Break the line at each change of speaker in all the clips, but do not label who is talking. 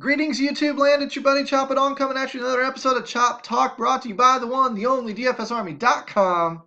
Greetings, YouTube land. It's your buddy Chop It On coming at you with another episode of Chop Talk brought to you by the one, the only DFSArmy.com,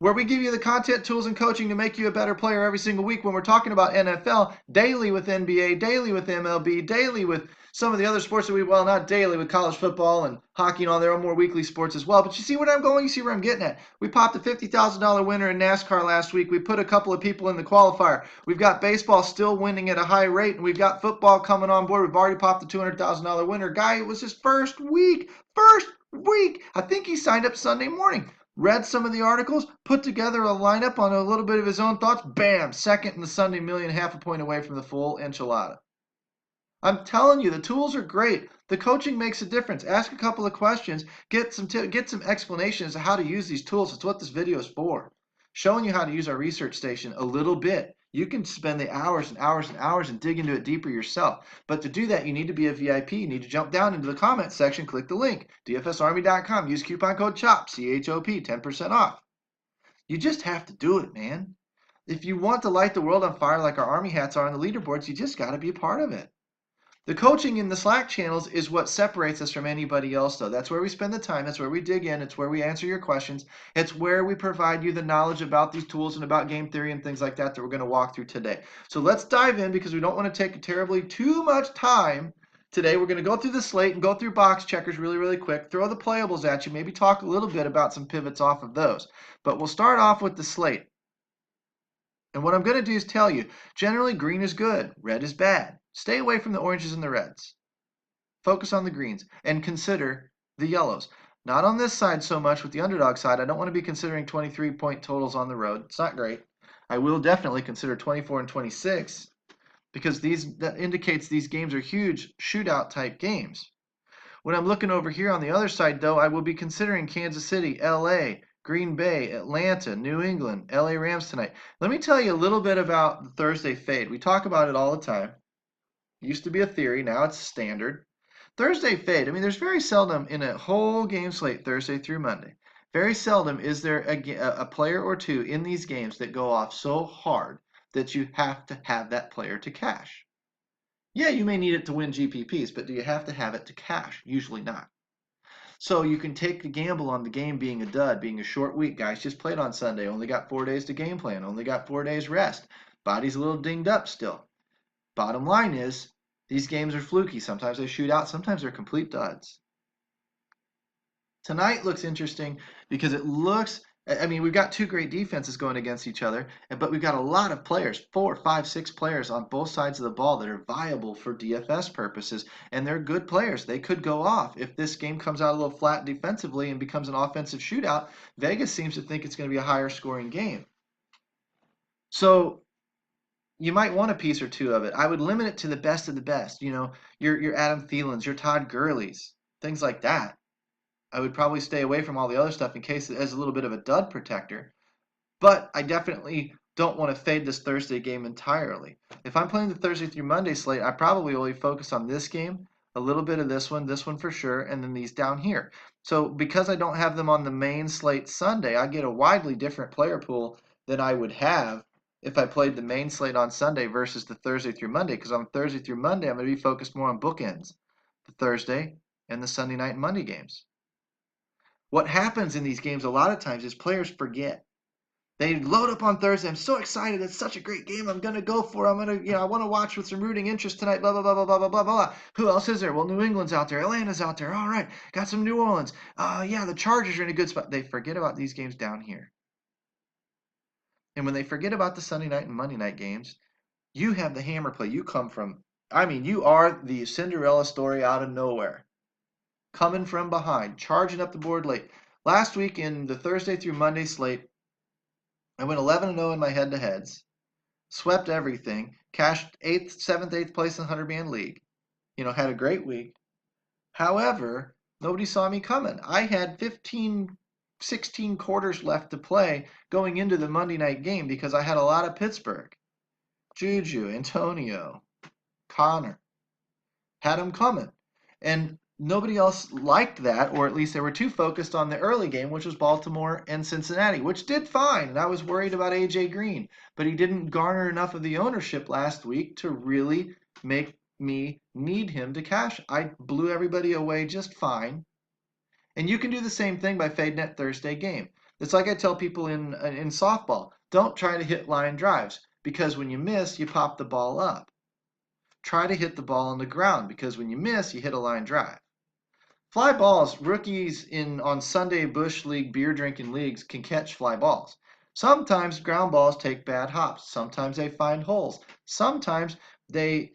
where we give you the content, tools, and coaching to make you a better player every single week when we're talking about NFL, daily with NBA, daily with MLB, daily with some of the other sports that well, not daily with college football and hockey and all their own more weekly sports as well. But you see where I'm going? You see where I'm getting at? We popped a $50,000 winner in NASCAR last week. We put a couple of people in the qualifier. We've got baseball still winning at a high rate, and we've got football coming on board. We've already popped the $200,000 winner. Guy, it was his first week. I think he signed up Sunday morning. Read some of the articles, put together a lineup on a little bit of his own thoughts. Bam! Second in the Sunday million, half a point away from the full enchilada. I'm telling you, the tools are great. The coaching makes a difference. Ask a couple of questions. Get some explanations of how to use these tools. That's what this video is for. Showing you how to use our research station a little bit. You can spend the hours and hours and hours and dig into it deeper yourself. But to do that, you need to be a VIP. You need to jump down into the comments section, click the link, DFSArmy.com. Use coupon code CHOP, C-H-O-P, 10% off. You just have to do it, man. If you want to light the world on fire like our Army hats are on the leaderboards, you just got to be a part of it. The coaching in the Slack channels is what separates us from anybody else, though. That's where we spend the time. That's where we dig in. It's where we answer your questions. It's where we provide you the knowledge about these tools and about game theory and things like that that we're going to walk through today. So let's dive in because we don't want to take terribly too much time today. We're going to go through the slate and go through box checkers really, really quick. Throw the playables at you. Maybe talk a little bit about some pivots off of those. But we'll start off with the slate. And what I'm going to do is tell you, generally green is good, red is bad. Stay away from the oranges and the reds. Focus on the greens and consider the yellows. Not on this side so much with the underdog side. I don't want to be considering 23-point totals on the road. It's not great. I will definitely consider 24 and 26 because that indicates these games are huge shootout type games. When I'm looking over here on the other side, though, I will be considering Kansas City, LA, Green Bay, Atlanta, New England, LA Rams tonight. Let me tell you a little bit about the Thursday fade. We talk about it all the time. It used to be a theory, now it's standard. Thursday fade. I mean, there's very seldom in a whole game slate Thursday through Monday. Very seldom is there a player or two in these games that go off so hard that you have to have that player to cash. Yeah, you may need it to win GPPs, but do you have to have it to cash? Usually not. So you can take the gamble on the game being a dud, being a short week. Guys just played on Sunday, only got 4 days to game plan, only got 4 days rest. Body's a little dinged up still. Bottom line is, these games are fluky. Sometimes they shoot out, sometimes they're complete duds. Tonight looks interesting because it looks, I mean, we've got two great defenses going against each other, but we've got a lot of players, 4, 5, 6 players on both sides of the ball that are viable for DFS purposes, and they're good players. They could go off. If this game comes out a little flat defensively and becomes an offensive shootout, Vegas seems to think it's going to be a higher scoring game. So you might want a piece or two of it. I would limit it to the best of the best. You know, your Adam Thielens, your Todd Gurley's, things like that. I would probably stay away from all the other stuff in case it has a little bit of a dud protector. But I definitely don't want to fade this Thursday game entirely. If I'm playing the Thursday through Monday slate, I probably only focus on this game, a little bit of this one for sure, and then these down here. So because I don't have them on the main slate Sunday, I get a widely different player pool than I would have if I played the main slate on Sunday versus the Thursday through Monday, because on Thursday through Monday, I'm going to be focused more on bookends, the Thursday and the Sunday night and Monday games. What happens in these games a lot of times is players forget. They load up on Thursday. I'm so excited. It's such a great game. I'm going to go for it. I want to watch with some rooting interest tonight, blah, blah, blah, blah, blah, blah, blah, blah. Who else is there? Well, New England's out there. Atlanta's out there. All right. Got some New Orleans. Yeah, the Chargers are in a good spot. They forget about these games down here. And when they forget about the Sunday night and Monday night games, you have the hammer play. You come from, you are the Cinderella story out of nowhere. Coming from behind, charging up the board late. Last week in the Thursday through Monday slate, I went 11-0 in my head-to-heads, swept everything, cashed 7th, 8th place in the 100-man league. Had a great week. However, nobody saw me coming. I had 16 quarters left to play going into the Monday night game because I had a lot of Pittsburgh. Juju, Antonio, Connor. Had them coming. And nobody else liked that, or at least they were too focused on the early game, which was Baltimore and Cincinnati, which did fine. And I was worried about A.J. Green, but he didn't garner enough of the ownership last week to really make me need him to cash. I blew everybody away just fine. And you can do the same thing by fading that Thursday game. It's like I tell people in softball, don't try to hit line drives because when you miss, you pop the ball up. Try to hit the ball on the ground because when you miss, you hit a line drive. Fly balls, rookies on Sunday Bush League beer drinking leagues can catch fly balls. Sometimes ground balls take bad hops. Sometimes they find holes. Sometimes the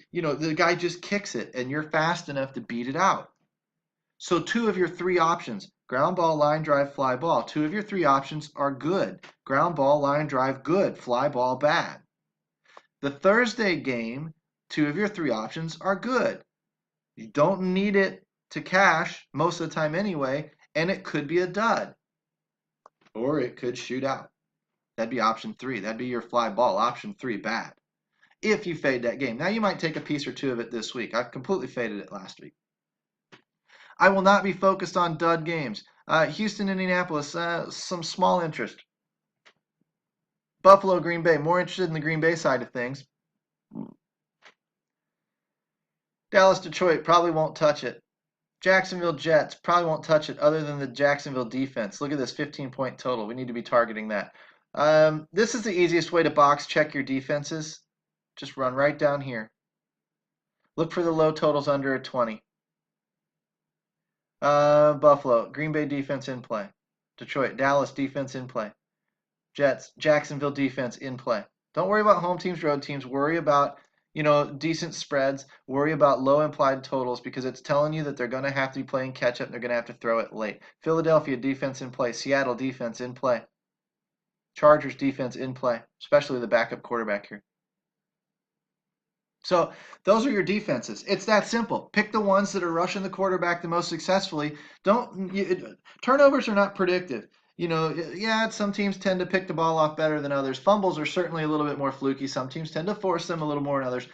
guy just kicks it and you're fast enough to beat it out. So 2 of your 3 options, ground ball, line drive, fly ball, 2 of your 3 options are good. Ground ball, line drive, good. Fly ball, bad. The Thursday game, 2 of your 3 options are good. You don't need it to cash most of the time anyway, and it could be a dud. Or it could shoot out. That'd be option 3. That'd be your fly ball. Option 3, bad. If you fade that game. Now you might take a piece or 2 of it this week. I've completely faded it last week. I will not be focused on dud games. Houston, Indianapolis, some small interest. Buffalo, Green Bay, more interested in the Green Bay side of things. Dallas, Detroit, probably won't touch it. Jacksonville Jets, probably won't touch it other than the Jacksonville defense. Look at this 15-point total. We need to be targeting that. This is the easiest way to box check your defenses. Just run right down here. Look for the low totals under a 20. Buffalo, Green Bay defense in play. Detroit, Dallas defense in play. Jets, Jacksonville defense in play. Don't worry about home teams, road teams. Worry about decent spreads. Worry about low implied totals because it's telling you that they're going to have to be playing catch up and they're going to have to throw it late. Philadelphia defense in play. Seattle defense in play. Chargers defense in play, especially the backup quarterback here. So those are your defenses. It's that simple. Pick the ones that are rushing the quarterback the most successfully. Turnovers are not predictive. Some teams tend to pick the ball off better than others. Fumbles are certainly a little bit more fluky. Some teams tend to force them a little more than others.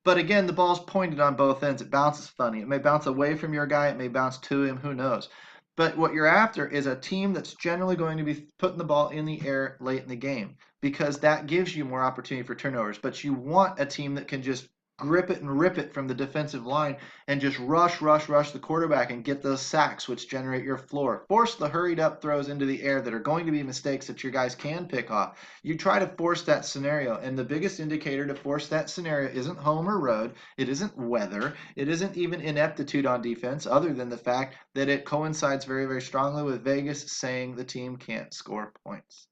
But again, the ball's pointed on both ends. It bounces funny. It may bounce away from your guy. It may bounce to him. Who knows? But what you're after is a team that's generally going to be putting the ball in the air late in the game because that gives you more opportunity for turnovers. But you want a team that can just grip it and rip it from the defensive line and just rush the quarterback and get those sacks, which generate your floor. Force the hurried up throws into the air that are going to be mistakes that your guys can pick off. You try to force that scenario, and the biggest indicator to force that scenario isn't home or road. It isn't weather. It isn't even ineptitude on defense, other than the fact that it coincides very, very strongly with Vegas saying the team can't score points.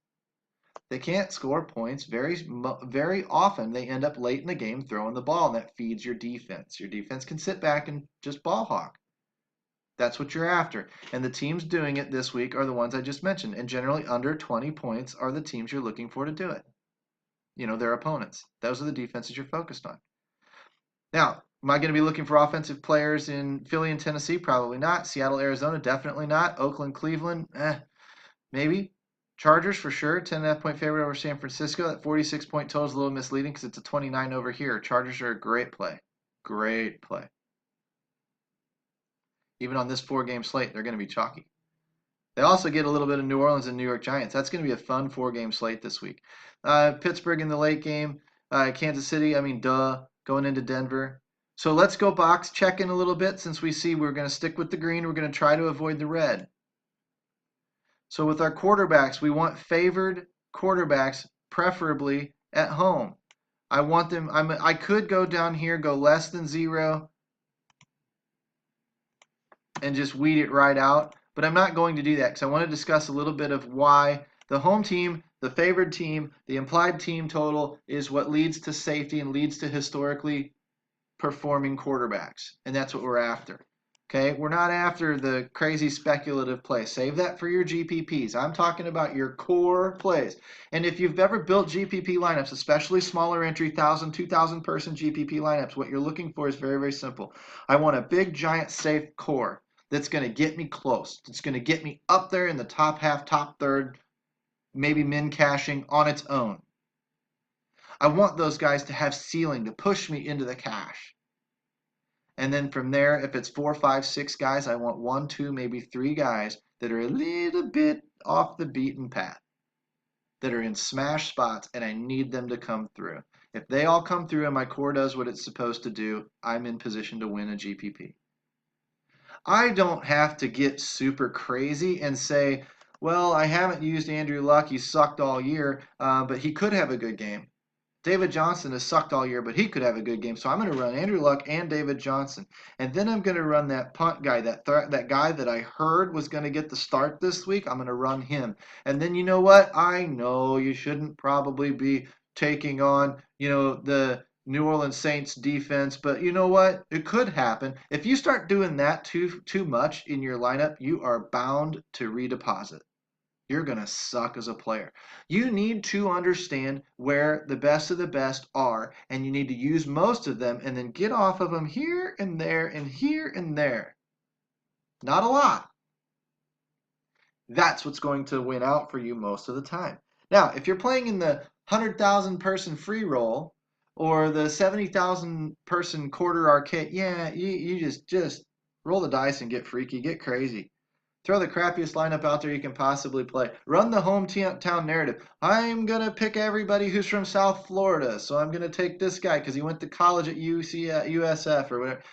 They can't score points very often. They end up late in the game throwing the ball, and that feeds your defense. Your defense can sit back and just ball hawk. That's what you're after. And the teams doing it this week are the ones I just mentioned. And generally under 20 points are the teams you're looking for to do it. Their opponents. Those are the defenses you're focused on. Now, am I going to be looking for offensive players in Philly and Tennessee? Probably not. Seattle, Arizona? Definitely not. Oakland, Cleveland? Maybe. Chargers for sure, 10.5-point favorite over San Francisco. That 46-point total is a little misleading because it's a 29 over here. Chargers are a great play. Great play. Even on this 4-game slate, they're going to be chalky. They also get a little bit of New Orleans and New York Giants. That's going to be a fun 4-game slate this week. Pittsburgh in the late game. Kansas City, going into Denver. So let's go box check in a little bit since we see we're going to stick with the green. We're going to try to avoid the red. So with our quarterbacks, we want favored quarterbacks, preferably at home. I want them. I could go down here, go less than 0, and just weed it right out. But I'm not going to do that because I want to discuss a little bit of why the home team, the favored team, the implied team total is what leads to safety and leads to historically performing quarterbacks. And that's what we're after. Okay, we're not after the crazy speculative play. Save that for your GPPs. I'm talking about your core plays. And if you've ever built GPP lineups, especially smaller entry, 1,000, 2,000 person GPP lineups, what you're looking for is very, very simple. I want a big, giant, safe core that's going to get me close. It's going to get me up there in the top half, top third, maybe min cashing on its own. I want those guys to have ceiling to push me into the cash. And then from there, if it's 4, 5, 6 guys, I want 1, 2, maybe 3 guys that are a little bit off the beaten path, that are in smash spots, and I need them to come through. If they all come through and my core does what it's supposed to do, I'm in position to win a GPP. I don't have to get super crazy and say, well, I haven't used Andrew Luck. He sucked all year, but he could have a good game. David Johnson has sucked all year, but he could have a good game. So I'm going to run Andrew Luck and David Johnson. And then I'm going to run that punt guy, that guy that I heard was going to get the start this week. I'm going to run him. And then you know what? I know you shouldn't probably be taking on, the New Orleans Saints defense, but you know what? It could happen. If you start doing that too much in your lineup, you are bound to redeposit. You're going to suck as a player. You need to understand where the best of the best are, and you need to use most of them and then get off of them here and there and here and there. Not a lot. That's what's going to win out for you most of the time. Now, if you're playing in the 100,000 person free roll or the 70,000 person quarter arcade, yeah, you just roll the dice and get freaky, get crazy. Throw the crappiest lineup out there you can possibly play. Run the hometown narrative. I'm going to pick everybody who's from South Florida. So I'm going to take this guy because he went to college at USF or whatever.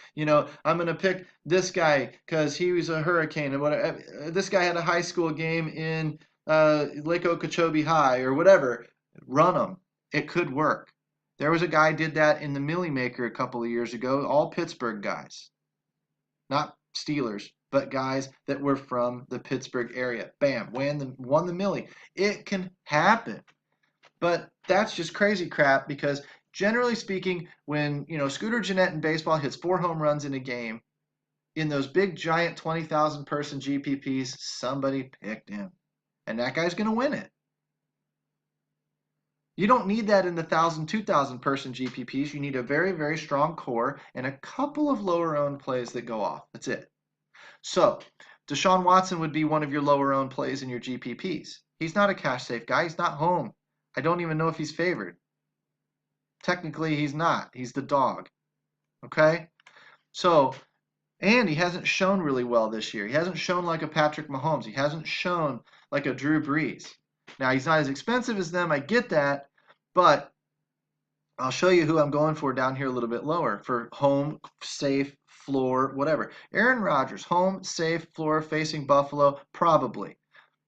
I'm going to pick this guy because he was a Hurricane. And whatever. This guy had a high school game in Lake Okeechobee High or whatever. Run them. It could work. There was a guy did that in the Millie Maker a couple of years ago. All Pittsburgh guys. Not Steelers, but guys that were from the Pittsburgh area. Bam, won the Millie. It can happen. But that's just crazy crap because generally speaking, when Scooter Gennett in baseball hits 4 home runs in a game, in those big giant 20,000 person GPPs, somebody picked him. And that guy's going to win it. You don't need that in the 1,000, 2,000 person GPPs. You need a very, very strong core and a couple of lower owned plays that go off. That's it. So, Deshaun Watson would be one of your lower owned plays in your GPPs. He's not a cash safe guy. He's not home. I don't even know if he's favored. Technically, he's not. He's the dog. Okay? So, and he hasn't shown really well this year. He hasn't shown like a Patrick Mahomes. He hasn't shown like a Drew Brees. Now, he's not as expensive as them. I get that. But I'll show you who I'm going for down here a little bit lower for home, safe, floor, whatever. Aaron Rodgers, home, safe, floor, facing Buffalo, probably.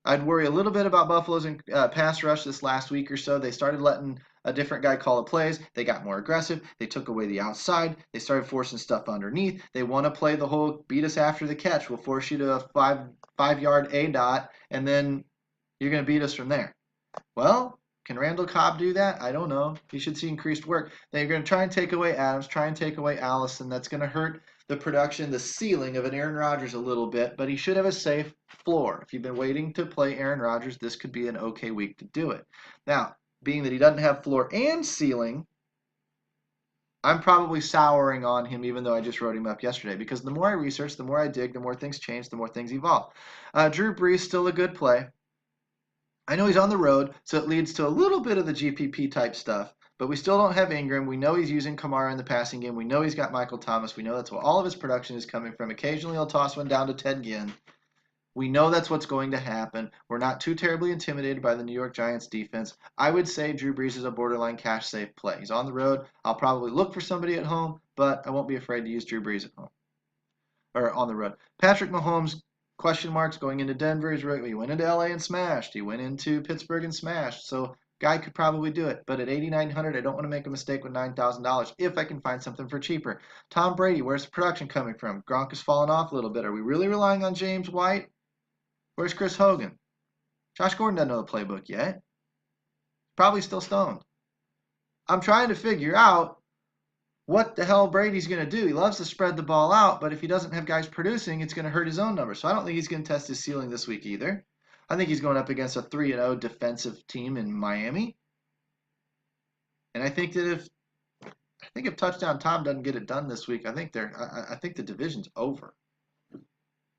I'd worry a little bit about Buffalo's pass rush this last week or so. They started letting a different guy call the plays. They got more aggressive. They took away the outside. They started forcing stuff underneath. They want to play the whole beat us after the catch. We'll force you to a five-yard A-dot, and then you're going to beat us from there. Well, can Randall Cobb do that? I don't know. He should see increased work. They're going to try and take away Adams, try and take away Allison. That's going to hurt the production, the ceiling of an Aaron Rodgers a little bit, but he should have a safe floor. If you've been waiting to play Aaron Rodgers, this could be an okay week to do it. Now, being that he doesn't have floor and ceiling, I'm probably souring on him even though I just wrote him up yesterday because the more I research, the more I dig, the more things change, the more things evolve. Drew Brees, still a good play. I know he's on the road, so it leads to a little bit of the GPP type stuff, but we still don't have Ingram. We know he's using Kamara in the passing game. We know he's got Michael Thomas. We know that's what all of his production is coming from. Occasionally he'll toss one down to Ted Ginn. We know that's what's going to happen. We're not too terribly intimidated by the New York Giants defense. I would say Drew Brees is a borderline cash safe play. He's on the road. I'll probably look for somebody at home, but I won't be afraid to use Drew Brees at home or on the road. Patrick Mahomes, question marks going into Denver. He went into LA and smashed. He went into Pittsburgh and smashed. So guy could probably do it. But at $8,900, I don't want to make a mistake with $9,000 if I can find something for cheaper. Tom Brady, where's the production coming from? Gronk has fallen off a little bit. Are we really relying on James White? Where's Chris Hogan? Josh Gordon doesn't know the playbook yet. Probably still stoned. I'm trying to figure out what the hell Brady's going to do. He loves to spread the ball out, but if he doesn't have guys producing, it's going to hurt his own numbers. So I don't think he's going to test his ceiling this week either. I think he's going up against a 3-0 defensive team in Miami. And I think that if Touchdown Tom doesn't get it done this week, I think the division's over.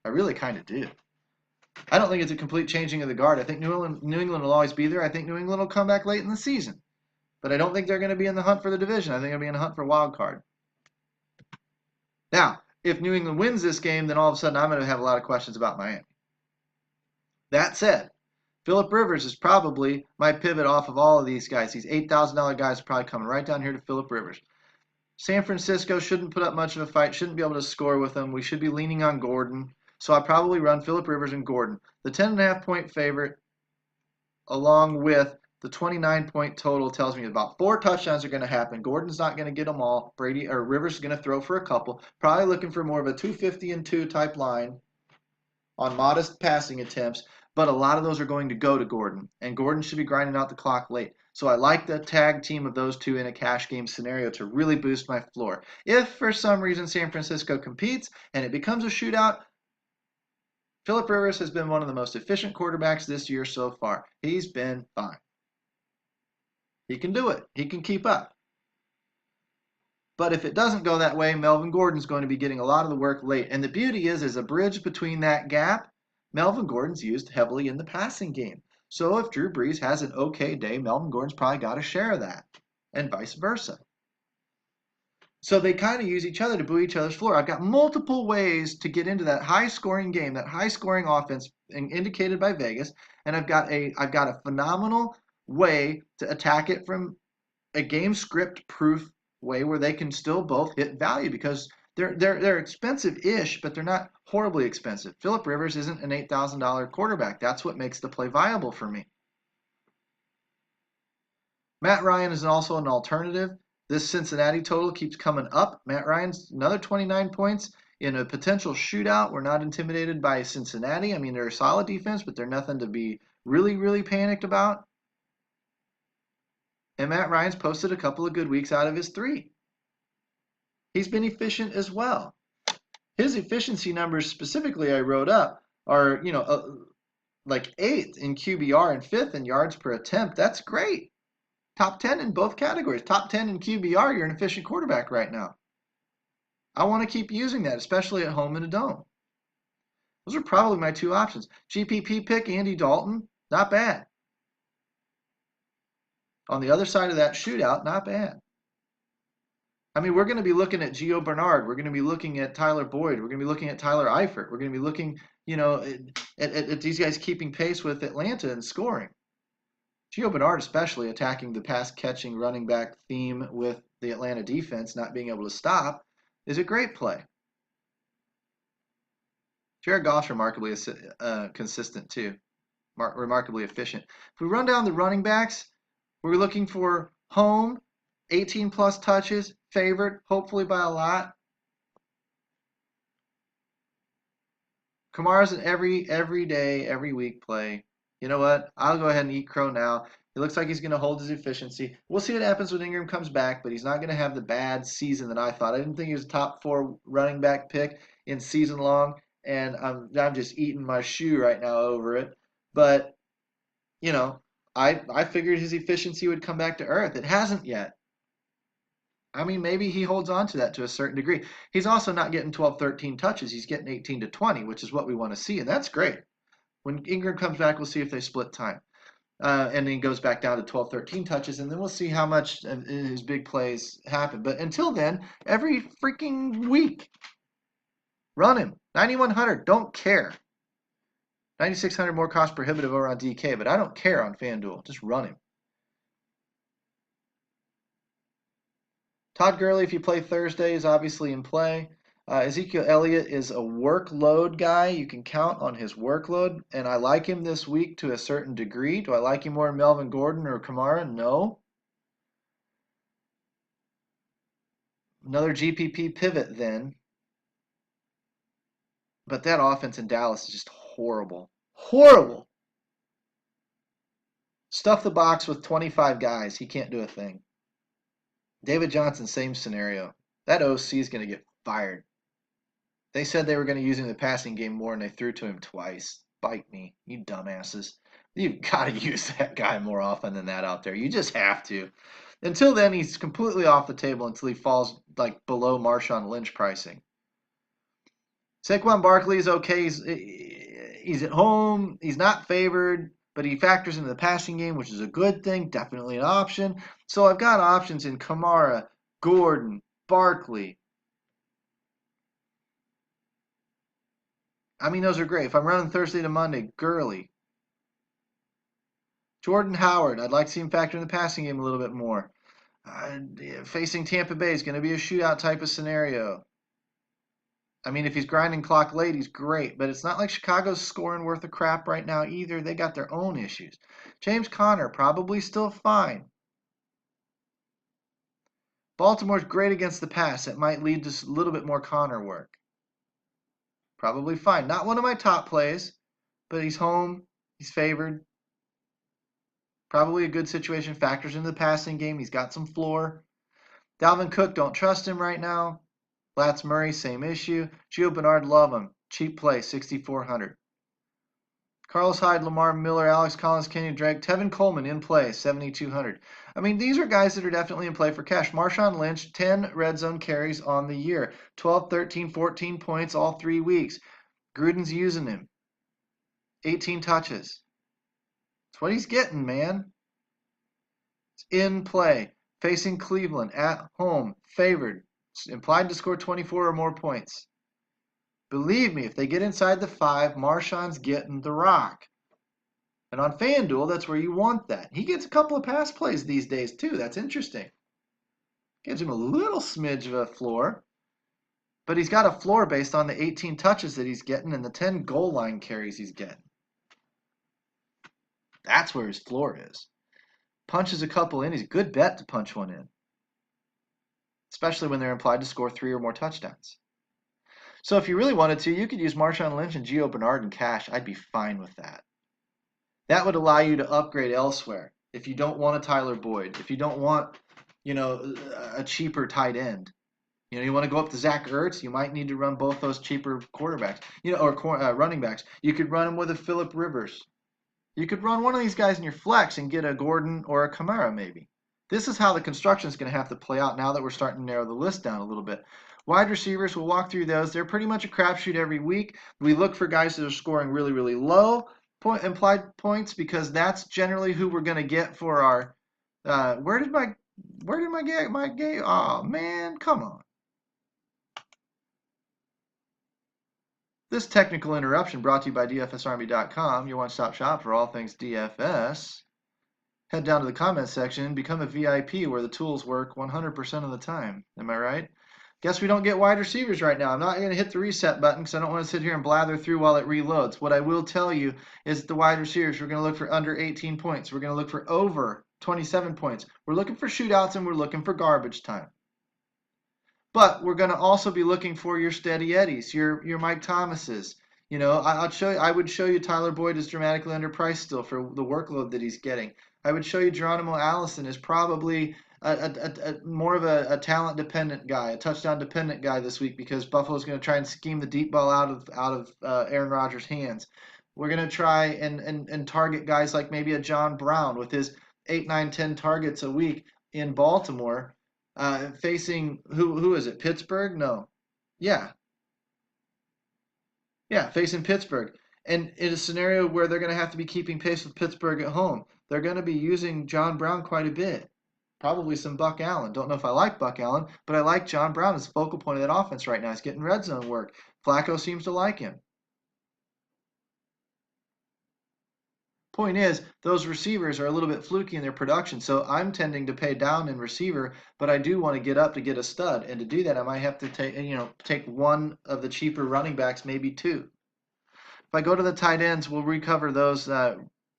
I really kind of do. I don't think it's a complete changing of the guard. I think New England will always be there. I think New England will come back late in the season. But I don't think they're going to be in the hunt for the division. I think they'll be in the hunt for a wild card. Now, if New England wins this game, then all of a sudden I'm going to have a lot of questions about Miami. That said, Phillip Rivers is probably my pivot off of all of these guys. These $8,000 guys are probably coming right down here to Phillip Rivers. San Francisco shouldn't put up much of a fight, shouldn't be able to score with them. We should be leaning on Gordon. So I probably run Phillip Rivers and Gordon. The 10.5-point favorite, along with the 29-point total, tells me about 4 touchdowns are going to happen. Gordon's not going to get them all. Brady or Rivers is going to throw for a couple. Probably looking for more of a 250 and 2 type line on modest passing attempts, but a lot of those are going to go to Gordon, and Gordon should be grinding out the clock late. So I like the tag team of those two in a cash game scenario to really boost my floor. If for some reason San Francisco competes and it becomes a shootout, Phillip Rivers has been one of the most efficient quarterbacks this year so far. He's been fine. He can do it. He can keep up. But if it doesn't go that way, Melvin Gordon's going to be getting a lot of the work late. And the beauty is, as a bridge between that gap, Melvin Gordon's used heavily in the passing game. So if Drew Brees has an okay day, Melvin Gordon's probably got a share of that, and vice versa. So they kind of use each other to buoy each other's floor. I've got multiple ways to get into that high-scoring game, that high-scoring offense indicated by Vegas, and I've got a phenomenal way to attack it from a game script proof way where they can still both hit value because they're expensive-ish, but they're not horribly expensive. Phillip Rivers isn't an $8,000 quarterback. That's what makes the play viable for me. Matt Ryan is also an alternative. This Cincinnati total keeps coming up. Matt Ryan's another 29 points in a potential shootout. We're not intimidated by Cincinnati. I mean, they're a solid defense, but they're nothing to be really, really panicked about. And Matt Ryan's posted a couple of good weeks out of his 3. He's been efficient as well. His efficiency numbers specifically I wrote up are, like 8th in QBR and 5th in yards per attempt. That's great. Top 10 in both categories. Top 10 in QBR, you're an efficient quarterback right now. I want to keep using that, especially at home in a dome. Those are probably my 2 options. GPP pick, Andy Dalton, not bad. On the other side of that shootout, not bad. I mean, we're going to be looking at Gio Bernard. We're going to be looking at Tyler Boyd. We're going to be looking at Tyler Eifert. We're going to be looking, at these guys keeping pace with Atlanta and scoring. Gio Bernard especially attacking the pass-catching running back theme with the Atlanta defense not being able to stop is a great play. Jared Goff's remarkably consistent too, remarkably efficient. If we run down the running backs, we're looking for home, 18-plus touches, favored, hopefully by a lot. Kamara's an every day, every week play. You know what? I'll go ahead and eat crow now. It looks like he's going to hold his efficiency. We'll see what happens when Ingram comes back, but he's not going to have the bad season that I thought. I didn't think he was a top 4 running back pick in season long, and I'm just eating my shoe right now over it. But, I figured his efficiency would come back to earth. It hasn't yet. I mean, maybe he holds on to that to a certain degree. He's also not getting 12, 13 touches. He's getting 18 to 20, which is what we want to see, and that's great. When Ingram comes back, we'll see if they split time. And then he goes back down to 12, 13 touches, and then we'll see how much of his big plays happen. But until then, every freaking week, run him. 9,100, don't care. 9,600 more cost prohibitive over on DK, but I don't care on FanDuel. Just run him. Todd Gurley, if you play Thursday, is obviously in play. Ezekiel Elliott is a workload guy. You can count on his workload, and I like him this week to a certain degree. Do I like him more than Melvin Gordon or Kamara? No. Another GPP pivot then. But that offense in Dallas is just horrible. Horrible. Stuff the box with 25 guys. He can't do a thing. David Johnson, same scenario. That OC is going to get fired. They said they were going to use him in the passing game more, and they threw to him twice. Bite me, you dumbasses. You've got to use that guy more often than that out there. You just have to. Until then, he's completely off the table until he falls like below Marshawn Lynch pricing. Saquon Barkley is okay. He's at home. He's not favored, but he factors into the passing game, which is a good thing. Definitely an option. So I've got options in Kamara, Gordon, Barkley. I mean, those are great. If I'm running Thursday to Monday, Gurley. Jordan Howard, I'd like to see him factor in the passing game a little bit more. Facing Tampa Bay is going to be a shootout type of scenario. I mean, if he's grinding clock late, he's great, but it's not like Chicago's scoring worth a crap right now either. They got their own issues. James Conner, probably still fine. Baltimore's great against the pass. It might lead to a little bit more Conner work. Probably fine. Not one of my top plays, but he's home. He's favored. Probably a good situation. Factors into the passing game. He's got some floor. Dalvin Cook, don't trust him right now. Lats Murray, same issue. Gio Bernard, love him. Cheap play, 6,400. Carlos Hyde, Lamar Miller, Alex Collins, Kenyon Drake, Tevin Coleman in play, 7,200. I mean, these are guys that are definitely in play for cash. Marshawn Lynch, 10 red zone carries on the year. 12, 13, 14 points all 3 weeks. Gruden's using him. 18 touches. That's what he's getting, man. It's in play. Facing Cleveland at home, favored. It's implied to score 24 or more points. Believe me, if they get inside the 5, Marshawn's getting the rock. And on Fanduel, that's where you want that. He gets a couple of pass plays these days, too. That's interesting. Gives him a little smidge of a floor. But he's got a floor based on the 18 touches that he's getting and the 10 goal line carries he's getting. That's where his floor is. Punches a couple in. He's a good bet to punch one in. Especially when they're implied to score 3 or more touchdowns. So if you really wanted to, you could use Marshawn Lynch and Gio Bernard in cash. I'd be fine with that. That would allow you to upgrade elsewhere. If you don't want a Tyler Boyd, if you don't want, a cheaper tight end, you want to go up to Zach Ertz, you might need to run both those cheaper quarterbacks, or running backs. You could run them with a Phillip Rivers. You could run one of these guys in your flex and get a Gordon or a Kamara maybe. This is how the construction is going to have to play out now that we're starting to narrow the list down a little bit. Wide receivers, we'll walk through those. They're pretty much a crapshoot every week. We look for guys that are scoring really, really low implied points because that's generally who we're going to get for our. Where did my game? Oh man, come on. This technical interruption brought to you by DFSArmy.com, your one-stop shop for all things DFS. Head down to the comments section and become a VIP where the tools work 100% of the time. Am I right? Guess we don't get wide receivers right now. I'm not going to hit the reset button because I don't want to sit here and blather through while it reloads. What I will tell you is the wide receivers, we're going to look for under 18 points. We're going to look for over 27 points. We're looking for shootouts and we're looking for garbage time. But we're going to also be looking for your steady eddies, your Mike Thomases. I would show you Tyler Boyd is dramatically underpriced still for the workload that he's getting. I would show you Geronimo Allison is probably more of a talent-dependent guy, a touchdown-dependent guy this week because Buffalo's going to try and scheme the deep ball out of Aaron Rodgers' hands. We're going to try and target guys like maybe a John Brown with his 8, 9, 10 targets a week in Baltimore. Facing who is it? Pittsburgh? No. Yeah, facing Pittsburgh. And in a scenario where they're going to have to be keeping pace with Pittsburgh at home, they're going to be using John Brown quite a bit. Probably some Buck Allen. Don't know if I like Buck Allen, but I like John Brown as the focal point of that offense right now. He's getting red zone work. Flacco seems to like him. Point is, those receivers are a little bit fluky in their production, so I'm tending to pay down in receiver, but I do want to get up to get a stud, and to do that, I might have to take one of the cheaper running backs, maybe 2. If I go to the tight ends, we'll recover those.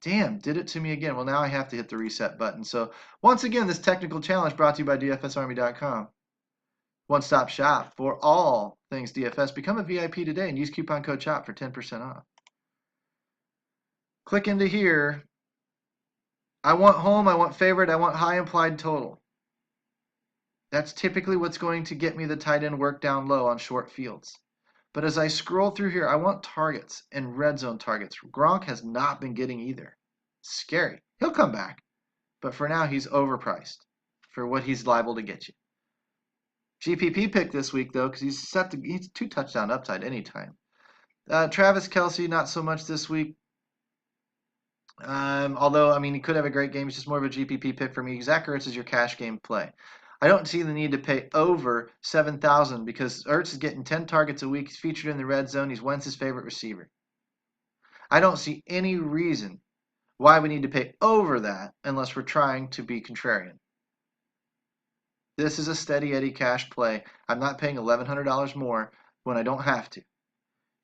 Damn, did it to me again. Well, now I have to hit the reset button. So once again, this technical challenge brought to you by DFSArmy.com. One-stop shop for all things DFS. Become a VIP today and use coupon code CHOP for 10% off. Click into here. I want home, I want favorite, I want high implied total. That's typically what's going to get me the tight end work down low on short fields. But as I scroll through here, I want targets and red zone targets. Gronk has not been getting either. Scary. He'll come back. But for now, he's overpriced for what he's liable to get you. GPP pick this week, though, because he's 2 touchdown upside anytime. Travis Kelce, not so much this week. Although, he could have a great game. It's just more of a GPP pick for me. Zach Ertz is your cash game play. I don't see the need to pay over $7,000 because Ertz is getting 10 targets a week. He's featured in the red zone. He's Wentz's favorite receiver. I don't see any reason why we need to pay over that unless we're trying to be contrarian. This is a steady Eddie cash play. I'm not paying $1,100 more when I don't have to.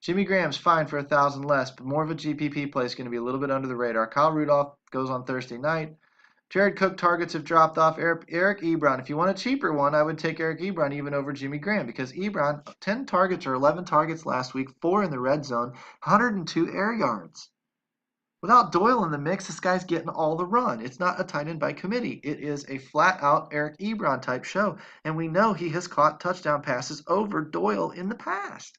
Jimmy Graham's fine for $1,000 less, but more of a GPP play is going to be a little bit under the radar. Kyle Rudolph goes on Thursday night. Jared Cook targets have dropped off. Eric Ebron. If you want a cheaper one, I would take Eric Ebron even over Jimmy Graham because Ebron, 10 targets or 11 targets last week, 4 in the red zone, 102 air yards. Without Doyle in the mix, this guy's getting all the run. It's not a tight end by committee. It is a flat-out Eric Ebron type show, and we know he has caught touchdown passes over Doyle in the past.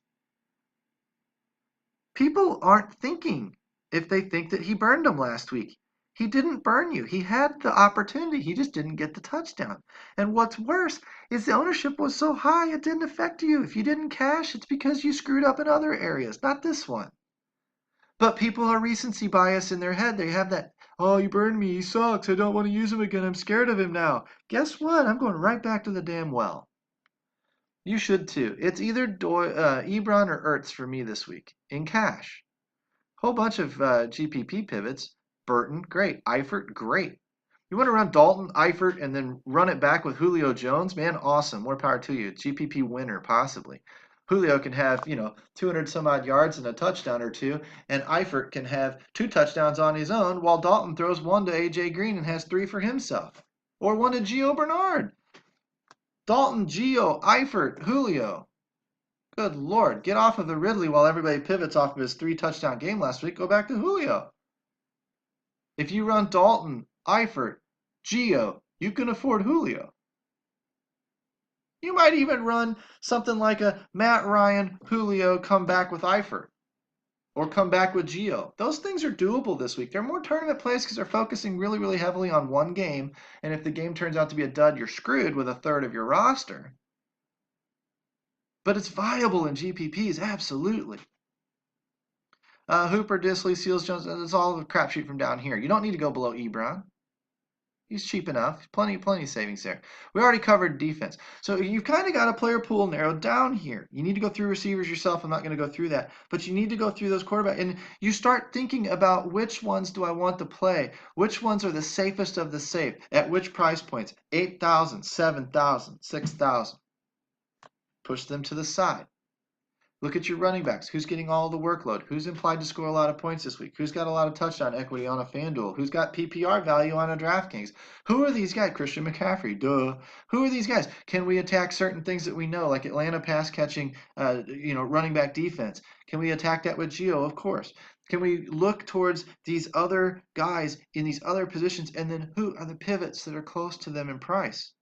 People aren't thinking if they think that he burned them last week. He didn't burn you. He had the opportunity. He just didn't get the touchdown. And what's worse is the ownership was so high it didn't affect you. If you didn't cash, it's because you screwed up in other areas, not this one. But people are recency bias in their head. They have that, oh, you burned me. He sucks. I don't want to use him again. I'm scared of him now. Guess what? I'm going right back to the damn well. You should too. It's either Ebron or Ertz for me this week in cash. Whole bunch of GPP pivots. Burton, great. Eifert, great. You want to run Dalton, Eifert, and then run it back with Julio Jones? Man, awesome. More power to you. GPP winner, possibly. Julio can have, 200 some odd yards and a touchdown or two, and Eifert can have 2 touchdowns on his own, while Dalton throws 1 to AJ Green and has 3 for himself. Or 1 to Gio Bernard. Dalton, Gio, Eifert, Julio. Good Lord. Get off of the Ridley while everybody pivots off of his 3 touchdown game last week. Go back to Julio. If you run Dalton, Eifert, Gio, you can afford Julio. You might even run something like a Matt Ryan, Julio, come back with Eifert. Or come back with Gio. Those things are doable this week. They're more tournament plays because they're focusing really, really heavily on one game. And if the game turns out to be a dud, you're screwed with a third of your roster. But it's viable in GPPs, absolutely. Hooper, Disley, Seals, Jones, it's all the crapshoot from down here. You don't need to go below Ebron. He's cheap enough. Plenty of savings there. We already covered defense. So you've kind of got a player pool narrowed down here. You need to go through receivers yourself. I'm not going to go through that. But you need to go through those quarterbacks. And you start thinking about which ones do I want to play? Which ones are the safest of the safe? At which price points? 8,000, 7,000, 6,000. Push them to the side. Look at your running backs. Who's getting all the workload? Who's implied to score a lot of points this week? Who's got a lot of touchdown equity on a Fanduel? Who's got PPR value on a DraftKings? Who are these guys? Christian McCaffrey, duh. Who are these guys? Can we attack certain things that we know, like Atlanta pass catching, running back defense? Can we attack that with Gio? Of course. Can we look towards these other guys in these other positions, and then who are the pivots that are close to them in price?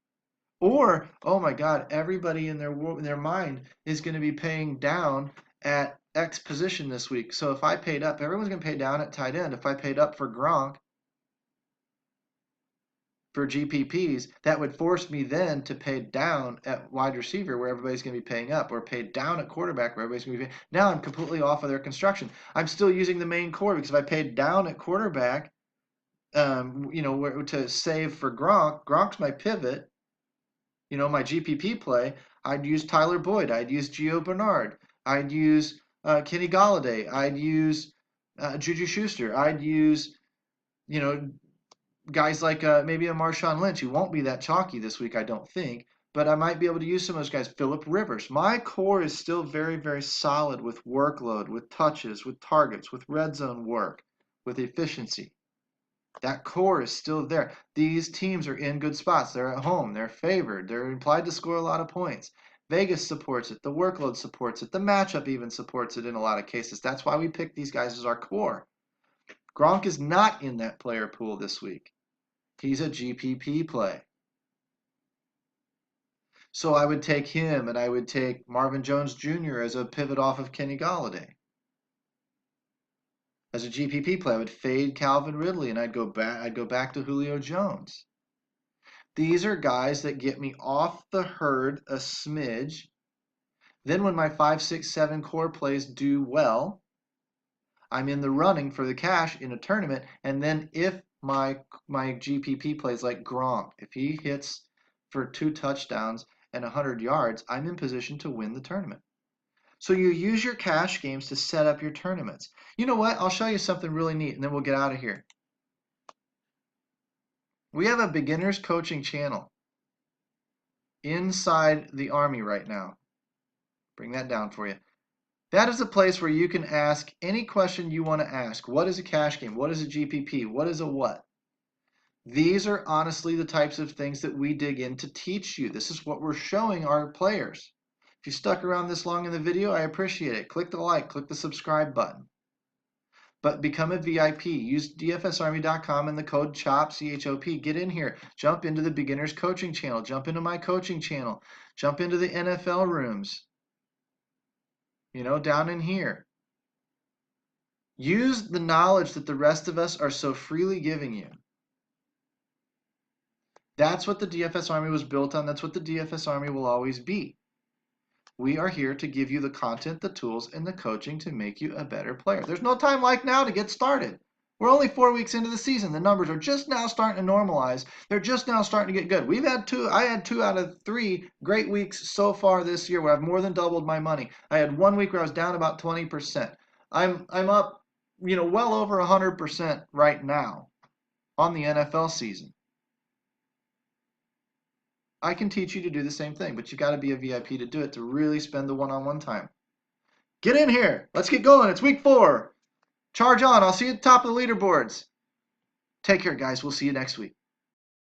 Or, oh my God, everybody in their mind is going to be paying down at X position this week. So if I paid up, everyone's going to pay down at tight end. If I paid up for Gronk for GPPs, that would force me then to pay down at wide receiver where everybody's going to be paying up, or pay down at quarterback where everybody's going to be paying. Now I'm completely off of their construction. I'm still using the main core because if I paid down at quarterback, to save for Gronk, Gronk's my pivot. My GPP play, I'd use Tyler Boyd. I'd use Gio Bernard. I'd use Kenny Golladay. I'd use Juju Schuster. I'd use, guys like maybe a Marshawn Lynch, who won't be that chalky this week, I don't think. But I might be able to use some of those guys. Phillip Rivers. My core is still very, very solid with workload, with touches, with targets, with red zone work, with efficiency. That core is still there. These teams are in good spots. They're at home. They're favored. They're implied to score a lot of points. Vegas supports it. The workload supports it. The matchup even supports it in a lot of cases. That's why we pick these guys as our core. Gronk is not in that player pool this week. He's a GPP play. So I would take him, and I would take Marvin Jones Jr. as a pivot off of Kenny Golladay. As a GPP play, I would fade Calvin Ridley, and I'd go back to Julio Jones. These are guys that get me off the herd a smidge. Then when my 5, 6, 7 core plays do well, I'm in the running for the cash in a tournament. And then if my GPP plays like Gronk, if he hits for 2 touchdowns and 100 yards, I'm in position to win the tournament. So you use your cash games to set up your tournaments. You know what? I'll show you something really neat, and then we'll get out of here. We have a beginner's coaching channel inside the Army right now. Bring that down for you. That is a place where you can ask any question you want to ask. What is a cash game? What is a GPP? What is a what? These are honestly the types of things that we dig in to teach you. This is what we're showing our players. If you stuck around this long in the video, I appreciate it. Click the like, click the subscribe button. But become a VIP. Use DFSArmy.com and the code CHOP, C-H-O-P. Get in here. Jump into the beginner's coaching channel. Jump into my coaching channel. Jump into the NFL rooms. You know, down in here. Use the knowledge that the rest of us are so freely giving you. That's what the DFS Army was built on. That's what the DFS Army will always be. We are here to give you the content, the tools, and the coaching to make you a better player. There's no time like now to get started. We're only 4 weeks into the season. The numbers are just now starting to normalize. They're just now starting to get good. I had 2 out of 3 great weeks so far this year where I've more than doubled my money. I had 1 week where I was down about 20%. I'm up, well over 100% right now on the NFL season. I can teach you to do the same thing, but you got to be a VIP to do it, to really spend the one-on-one time. Get in here. Let's get going. It's week 4. Charge on. I'll see you at the top of the leaderboards. Take care, guys. We'll see you next week.